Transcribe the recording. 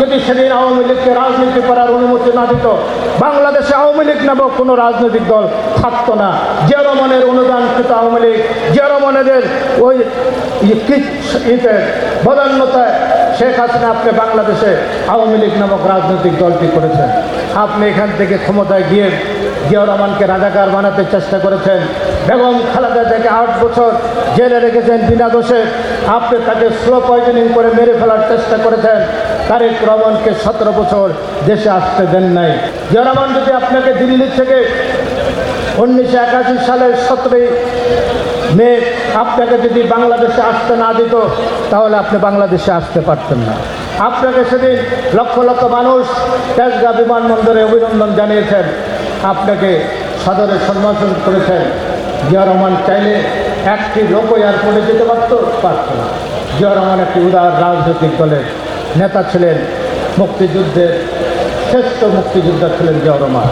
যদি সেদিন আওয়ামী লীগকে রাজনীতি করার অনুমতি না দিত, বাংলাদেশে আওয়ামী লীগ নামক কোনো রাজনৈতিক দল থাকতো না। জিয়া রহমানের অনুদানকৃত আওয়ামী লীগ, জিয়া রহমানের ওই বদান্যতায় শেখ হাসিনা আপনি বাংলাদেশে আওয়ামী লীগ নামক রাজনৈতিক দলটি করেছেন। আপনি এখান থেকে ক্ষমতায় গিয়ে জিয়া রহমানকে রাজাকার বানাতে চেষ্টা করেছেন। বেগম খালেদা থেকে 8 বছর জেলে রেখেছেন বিনা দোষে। আপনি তাকে স্লো পয়জনিং করে মেরে ফেলার চেষ্টা করেছেন। তারেক রহমানকে 17 বছর দেশে আসতে দেন নাই। জিয়া রহমান যদি আপনাকে দিল্লি থেকে 1981 সালের 17 মে আপনাকে যদি বাংলাদেশে আসতে না দিত, তাহলে আপনি বাংলাদেশে আসতে পারতেন না। আপনাকে সেদিন লক্ষ লক্ষ মানুষ তেজগাঁ বিমানবন্দরে অভিনন্দন জানিয়েছেন, আপনাকে সাদরে সম্ভাষণ করেছেন। জিয়া রহমান চাইলে একটি লোক এয়ারপোর্টে যেতে পারত না। জিয়া রহমান একটি উদার রাজনৈতিক দলের নেতা ছিলেন, মুক্তিযুদ্ধের শ্রেষ্ঠ মুক্তিযোদ্ধা ছিলেন জিয়া রহমান।